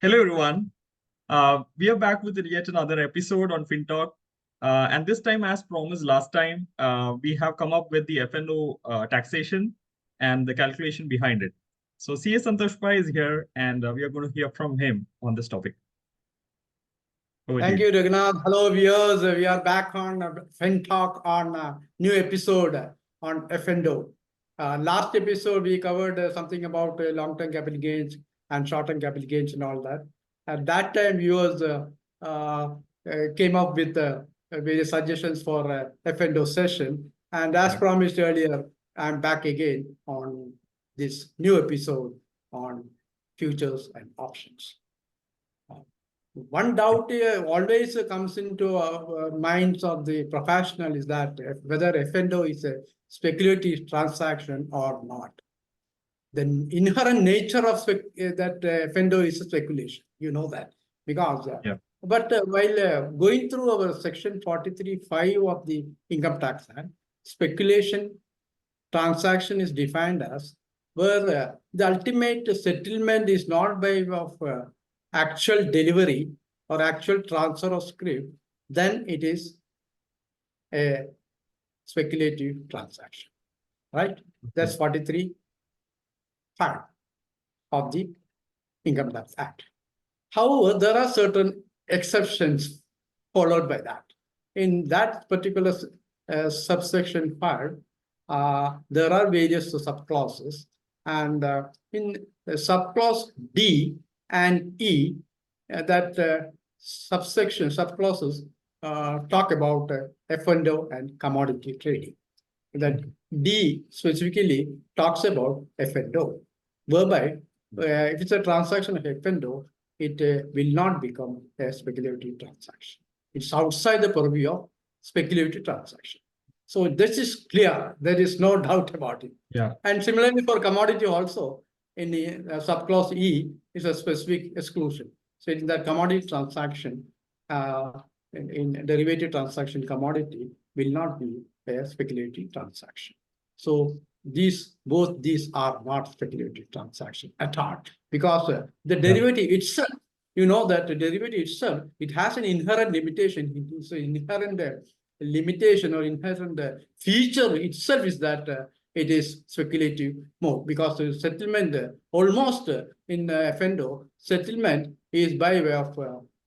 Hello, everyone. We are back with yet another episode on FinTalk. And this time, as promised last time, we have come up with the F&O taxation and the calculation behind it. So CS Santosh Pai is here, and we are going to hear from him on this topic. Thank you, Raghunath. Hello, viewers. We are back on FinTalk on a new episode on F&O. Last episode, we covered something about long-term capital gains and short-term capital gains and all that. At that time, viewers came up with various suggestions for F&O session. And as promised earlier, I'm back again on this new episode on futures and options. One doubt always comes into our minds of the professional is that whether F&O is a speculative transaction or not. The inherent nature of that F&O is a speculation. You know that because. But while going through our section 43(5) of the Income Tax Act, speculation transaction is defined as where the ultimate settlement is not by way of actual delivery or actual transfer of scrip, then it is a speculative transaction, right? That's 43(5) of the Income Tax Act. However, there are certain exceptions followed by that. In that particular subsection 5, there are various subclauses, and in subclause D and E, that subclauses talk about F&O and commodity trading. That D specifically talks about F&O, whereby if it's a transaction of F&O, it will not become a speculative transaction. It's outside the purview of speculative transaction. So this is clear. There is no doubt about it. And similarly for commodity also, in the subclause E is a specific exclusion. So in the commodity transaction, in derivative transaction, commodity will not be a speculative transaction. So both these are not speculative transaction at all, because the derivative itself, you know that the derivative itself, it has an inherent limitation. It is an inherent limitation or inherent feature itself is that it is speculative mode, because the settlement almost in F&O, settlement is by way of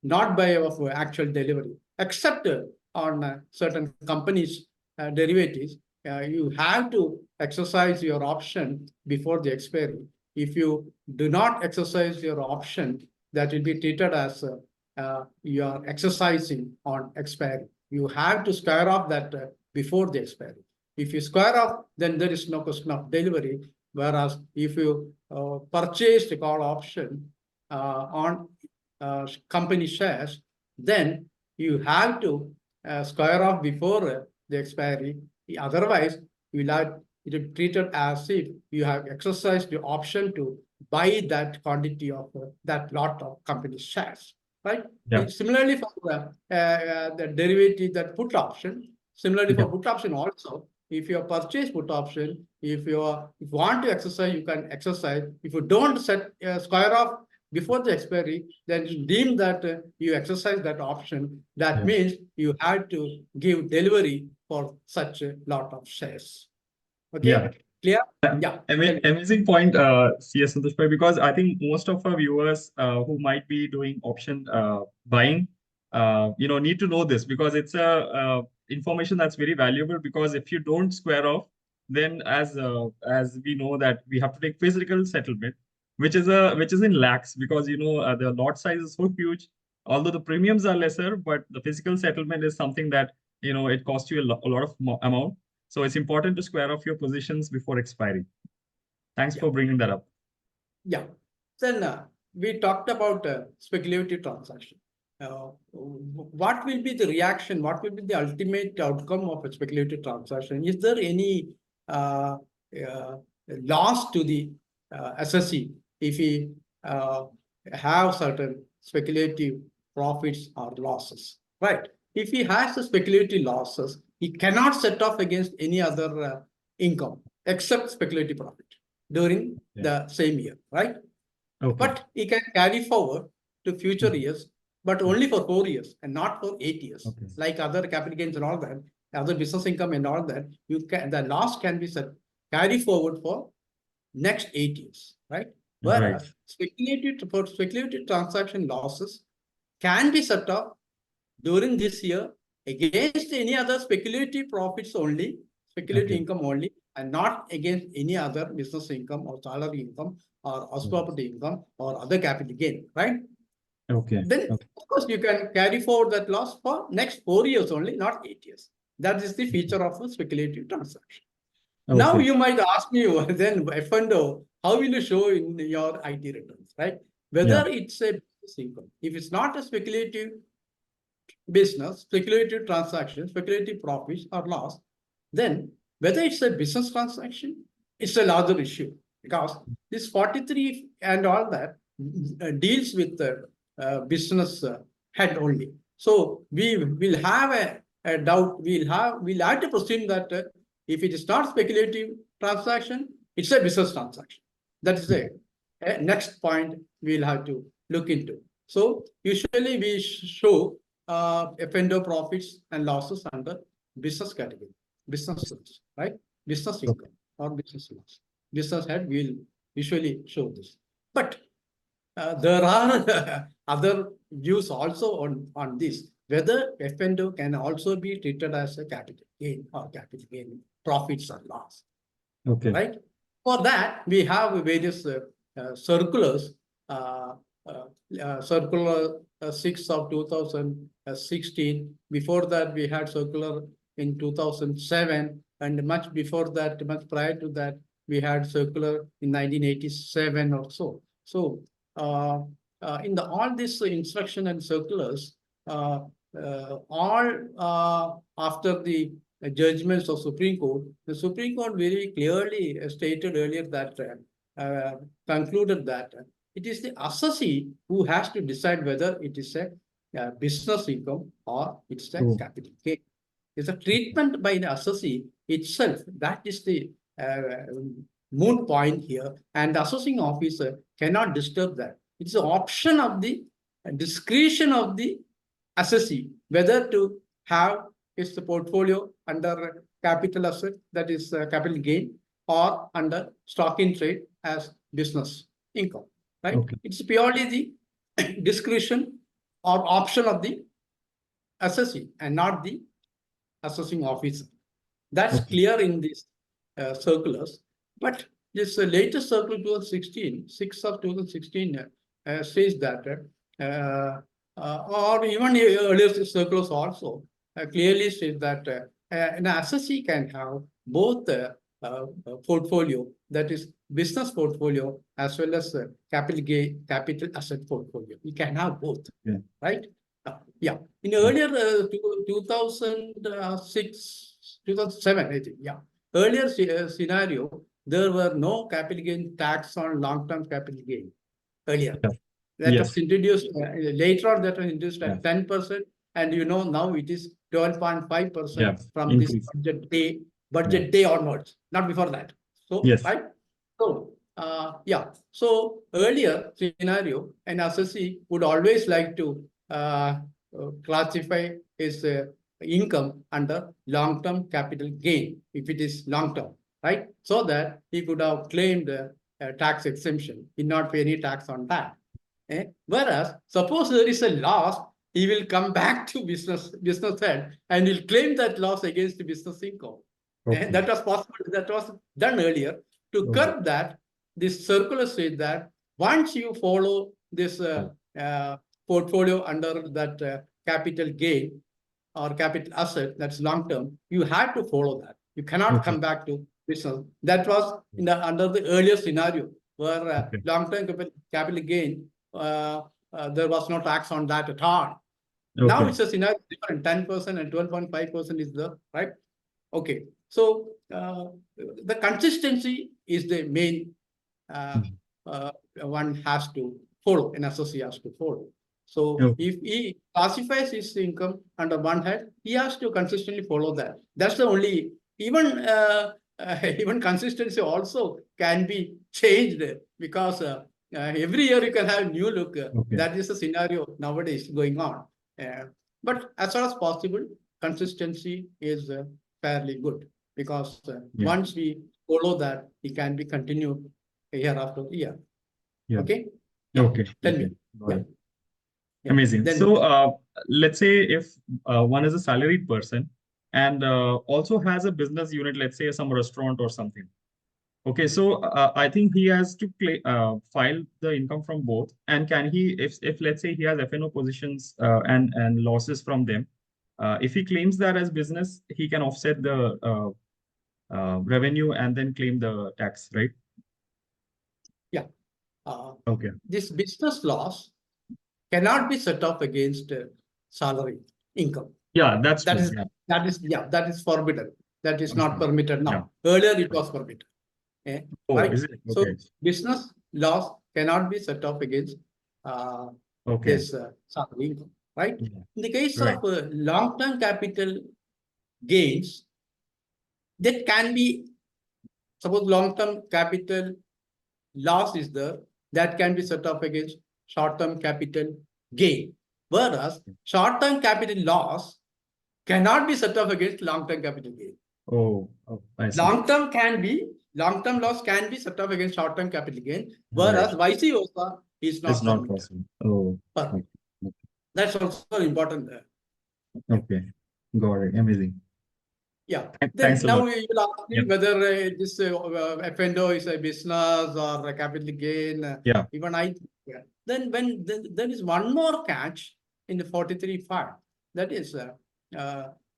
not by way of actual delivery, except on certain companies' derivatives. You have to exercise your option before the expiry. If you do not exercise your option, that will be treated as you are exercising on expiry. You have to square off that before the expiry. If you square off, then there is no question of delivery. Whereas if you purchase the call option on company shares, then you have to square off before the expiry. Otherwise, you will have it treated as if you have exercised the option to buy that quantity of that lot of company shares, right? Similarly for the derivative, that put option, similarly for put option also, if you purchase put option, if you want to exercise, you can exercise. If you don't square off before the expiry, then you deem that you exercise that option. That means you have to give delivery for such a lot of shares. Okay, clear? Amazing point, CS Santosh Pai, because I think most of our viewers who might be doing option buying, need to know this, because it's a information that's very valuable. Because if you don't square off, then as we know that we have to take physical settlement, which is in lakhs, because the lot size is so huge. Although the premiums are lesser, but the physical settlement is something that it costs you a lot of amount. So it's important to square off your positions before expiry. Thanks for bringing that up. Then we talked about speculative transaction. What will be the reaction? What will be the ultimate outcome of a speculative transaction? Is there any loss to the assessee if he have certain speculative profits or losses, right? If he has the speculative losses, he cannot set off against any other income except speculative profit during the same year, right? But he can carry forward to future years, but only for 4 years and not for 8 years. Okay. Like other capital gains and all that, other business income and all that, the loss can be set, carry forward for next 8 years, right? Whereas speculative transaction losses can be set off during this year against any other speculative profits only, speculative income only, and not against any other business income or salary income or house property income or other capital gain, right? Okay. Then, of course, you can carry forward that loss for next 4 years only, not 8 years. That is the feature of a speculative transaction. Now you might ask me, then F&O, how will you show in your IT returns, right? Whether it's a business income. If it's not a speculative business, speculative transaction, speculative profits or loss, then whether it's a business transaction, it's a larger issue because this 43 and all that deals with the business head only. So we will have a doubt. We'll have to presume that if it is not speculative transaction, it's a business transaction. That is the next point we'll have to look into. So usually we show F&O profits and losses under business category, business loss, right? Business income or business loss. Business head will usually show this. But there are other views also on this, whether F&O can also be treated as a capital gain or capital gain profits or loss. Okay. Right? For that, we have various circulars, circular 6 of 2016. Before that, we had circular in 2007, and much before that, much prior to that, we had circular in 1987 or so. So in all these instruction and circulars, all after the judgments of Supreme Court, the Supreme Court very clearly stated earlier that concluded that it is the assessee who has to decide whether it is a business income or it's a capital gain. It's a treatment by the assessee itself. That is the moot point here, and the assessing officer cannot disturb that. It's an option of the discretion of the assessee whether to have his portfolio under capital asset, that is capital gain, or under stock in trade as business income, right? Okay. It's purely the discretion or option of the assessee and not the assessing officer. That's clear in these circulars. But this latest circular 2016, 6 of 2016 says that, or even earlier circulars also clearly says that an assessee can have both the portfolio, that is business portfolio, as well as capital gain, capital asset portfolio. You can have both, right? Yeah. In earlier 2006, 2007, I think, earlier scenario, there were no capital gain tax on long-term capital gain earlier. That was introduced later on, that was introduced at 10%, and now it is 12.5% from this budget day onwards, not before that. So, right? So, so earlier scenario, an assessee would always like to classify his income under long-term capital gain, if it is long-term, right? So that he could have claimed tax exemption, he not pay any tax on that. Whereas, suppose there is a loss, he will come back to business head and he'll claim that loss against the business income. That was possible. That was done earlier. To curb that, this circular says that once you follow this portfolio under that capital gain or capital asset, that's long term, you have to follow that. You cannot come back to business. That was under the earlier scenario where long-term capital gain, there was no tax on that at all. Now it's a scenario different, 10% and 12.5% is the right. Okay, so the consistency is the main one has to follow, an assessee has to follow. So if he classifies his income under one head, he has to consistently follow that. That's the only, even consistency also can be changed because every year you can have new look. Okay. That is the scenario nowadays going on. But as far as possible, consistency is fairly good because Yeah. once we follow that, it can be continued year after year. Yeah. Okay. Yeah. Okay. Tell Okay. me. Got Yeah. it. Yeah. Amazing. Then So, let's say if one is a salaried person and also has a business unit, let's say some restaurant or something. Okay, so I think he has to file the income from both. And can he, if let's say he has F&O positions and losses from them, if he claims that as business, he can offset the revenue and then claim the tax, right? yeah. Uh, Okay. this business loss cannot be set off against salary income. Yeah, that's That true. is Yeah. that is forbidden. That is not Okay. permitted Yeah. now. Earlier it was permitted. Oh, Right? is it? So Okay. business loss cannot be set off against uh, Okay. this salary income. Right? Yeah. In the case Right. of long-term capital gains, that can be, suppose long-term capital loss is there, that can be set off against short-term capital gain. Whereas short-term capital loss cannot be set off against long-term capital gain. Oh, I see. Long-term loss can be set off against short-term capital gain, Right. whereas vice versa is It's not not permitted. possible. Oh, okay. That's also important there. Yeah. Okay. Got it. Amazing. Yeah. Thanks Then a now lot. you will ask me Yep. whether this F&O is a business or a capital gain. Yeah. Even I think, yeah. Then there is one more catch in the 43(5). That is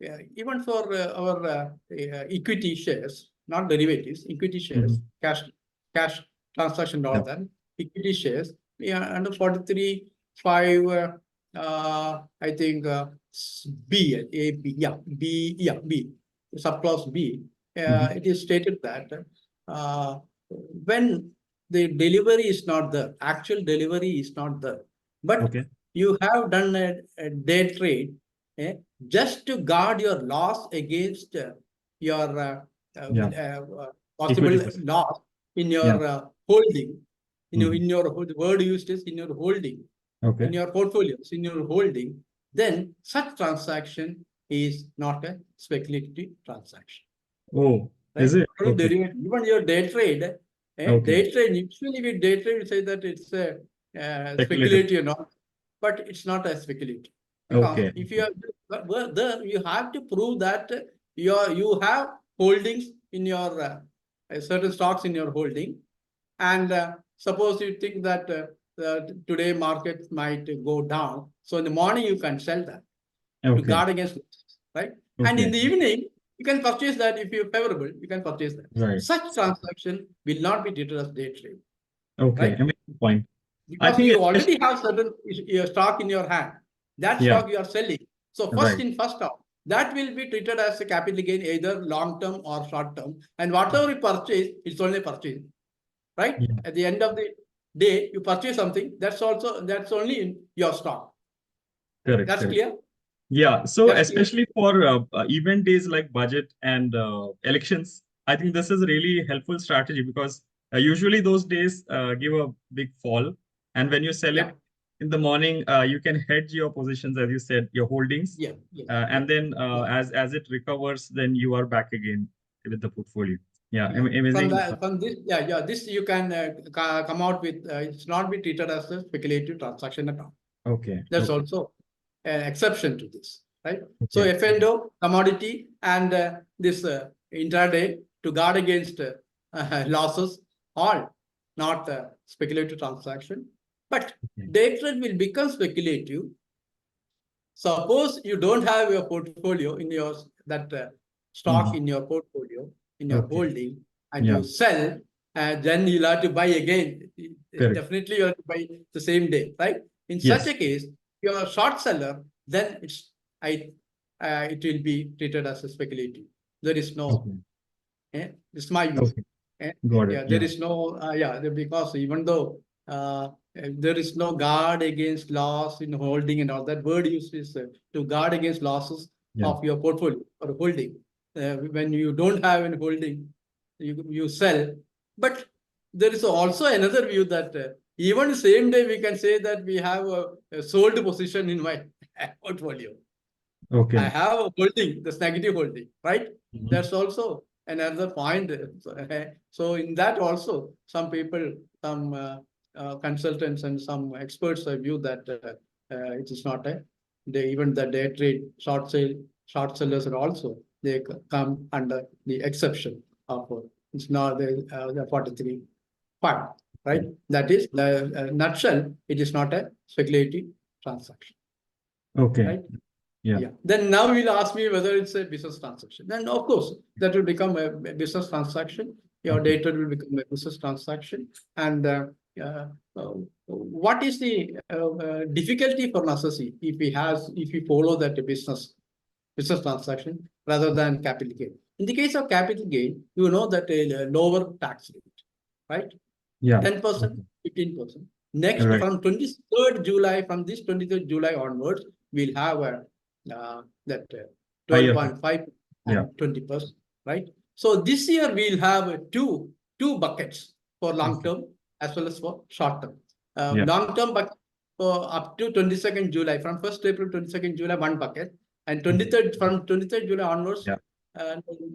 yeah, even for our equity shares, not derivatives, equity shares, Mhm. cash transaction, all Yeah. that equity shares. Yeah, under 43(5). I think B, subclause B, Mhm. it is stated that uh, when the delivery is not there, actual delivery is not there, but Okay. you have done a day trade just to guard your loss against your Yeah. possible Equity person. loss in Yeah. your holding. Mhm. In your the word used is in your holding, Okay. in your portfolios, in your holding, then such transaction is not a speculative transaction, Oh, right? is it? Only Okay. derivative, even your Okay. day trade, usually with day trade, we say that it's a Speculative. speculative, but it's not a speculative. Because Okay. if you have, well, there you have to prove that you have holdings in your certain stocks in your holding, and suppose you think that today market might go down, so in the morning you can sell that to Okay. guard against losses, right? And in Okay. the evening, you can purchase that if you're favorable, you can purchase that. Right. Such transaction will not be treated as day trade, Okay. right? Amazing point. I Because think you especially, already have certain your stock in your hand. That yeah. stock you are selling. So first Right. in, first out. That will be treated as a capital gain, either long term or short term. And whatever you purchase, it's only purchase, right? Yeah. At the end of the day, you purchase something. That's only in your stock. Correct. That's Correct. clear. Yeah, so That's clear. especially for event days like budget and elections, I think this is really helpful strategy because usually those days give a big fall, and when you sell Yeah. it in the morning, you can hedge your positions, as you said, your holdings, Yeah. Yes. and then Yeah. as it recovers, then you are back again with the portfolio. Yeah, Yeah. amazing. From this, yeah, this you can come out with. It's not be treated as a speculative transaction at all. Okay, That's okay, also an exception to this, right? So okay, F&O, commodity, and this intraday to guard against losses, all not speculative transaction. But okay. day trade will become speculative. Suppose you don't have your portfolio in your that stock Mhm. in your portfolio, in your Okay. holding, and Yeah, you sell, and then you'll have to buy again. correct. Definitely you have to buy the same day, right? In such Yes. a case, you're a short seller, then it will be treated as a speculative. There is no, Okay. this is my view. Okay. Got it. Yeah, there Yeah. is no, because even though there is no guard against loss in holding and all that word used is to guard against losses Yeah. of your portfolio or holding. When you don't have any holding, you sell. But there is also another view that even same day we can say that we have a sold position in my portfolio. I Okay. have a holding, this negative holding, right? Mhm. That's also another point. So in that also, some people, some consultants and some experts view that it is not even the day trade short sellers are also, they come under the exception of it's not the 43 fund, right? That is the nutshell. It is not a speculative transaction, Okay. right? Yeah. Yeah. Then now you'll ask me whether it's a business transaction. Then of course that will become a business transaction. Your Okay. data will become a business transaction. And what is the difficulty for an assessee if he follow that business transaction rather than capital gain? In the case of capital gain, you know that a lower tax rate, right? Yeah. 10%, Okay. 15%. Next, Right. from 23rd July, from this 23rd July onwards, we'll have that Higher. 12.5 Yeah. and 20%, right? So this year we'll have two buckets for long term as well as for short term. Yeah. Long term bucket for up to 22nd July, from 1st April 22nd July, one bucket, and 23rd from 23rd July onwards Yeah.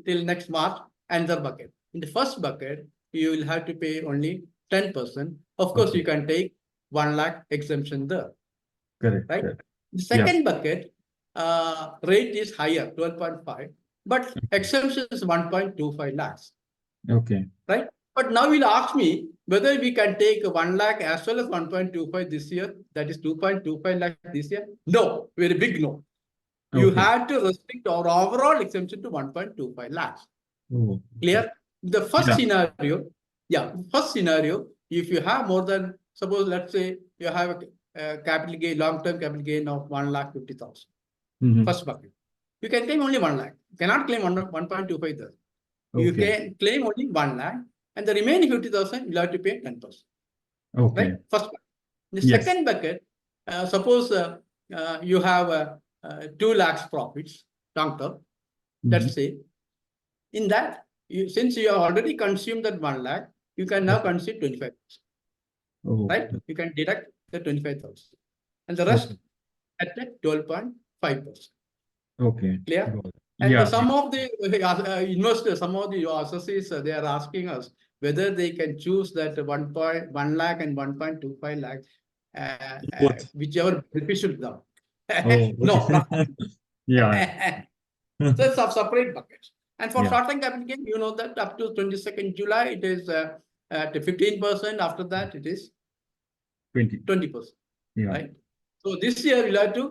till next March, another bucket. In the first bucket, you will have to pay only 10%. Of course, Okay. you can take 1 lakh exemption there, Correct. right? Correct. The Yeah. second bucket rate is higher, 12.5, but exemption is 1.25 lakhs, Okay. right? But now you'll ask me whether we can take 1 lakh as well as 1.25 this year, that is 2.25 lakh this year. No, very big no. You Okay. have to restrict our overall exemption to 1.25 lakhs. Oh, Clear? The first yeah. scenario, if you have more than, suppose, let's say you have a capital gain, long-term capital gain of 1,50,000, Mhm. first bucket. You can claim only 1 lakh. You cannot claim 1.25 there. You Okay. can claim only 1 lakh, and the remaining 50,000 you have to pay 10%. Okay. Right? First bucket. The Yes. second bucket, suppose you have 2 lakhs profits long term. Let's Mhm. say, in that, since you have already consumed that 1 lakh, you can now Okay. consume 25,000, Oh, right? You can deduct the 25,000 and the okay. rest at 12.5%. Okay. Clear? Got it. And Yeah. some of the investors, some of the associates, they are asking us whether they can choose that 1 lakh and 1.25 lakh, Both. whichever beneficial them. Oh, No, not. okay. Yeah. So it's a separate buckets. And for Yeah. short-term capital gain, you know that up to 22nd July, it is at 15%. After that, it is 20. 20%, Yeah. right? So this year, you'll have to,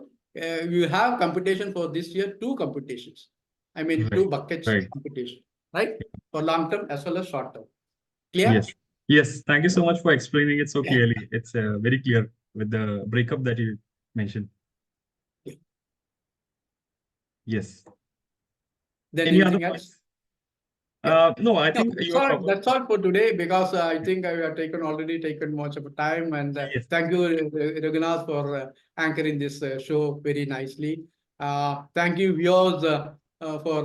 you have computation for this year, two computations. I mean, Right. two buckets Right. computation, right? For long-term as well as short-term. Clear? Yes. Yes. Thank you so much for explaining it so Yeah. clearly. It's very clear with the breakup that you mentioned. Yeah. Yes. Then Any other anything else? points? Yeah. No, I No, think you have covered. that's all for today, because I think I have already taken much of time. And Yes. thank you, Raghunath, for anchoring this show very nicely. Thank you, viewers, for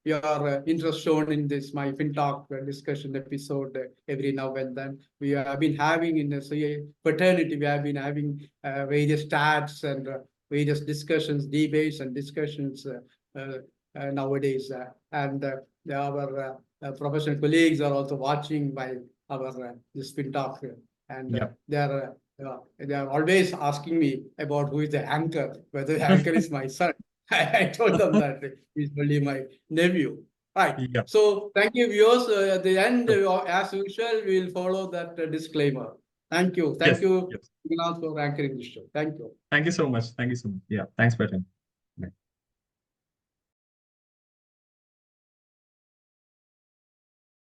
your interest shown in this my FinTalk discussion episode every now and then. We have been having in the CA fraternity, we have been having various stats and various discussions, debates and discussions nowadays. And our professional colleagues are also watching by our this FinTalk, and Yeah. they are always asking me about who is the anchor, whether the anchor is my son. I told them that he's only my nephew. Right. Yeah. So thank you, viewers. At the end, Sure. as usual, we'll follow that disclaimer. Thank you. Thank Yes. you, Yes. Raghunath, for anchoring this show. Thank you. Thank you so much. Thank you so much. Yeah. Thanks for your time. Bye.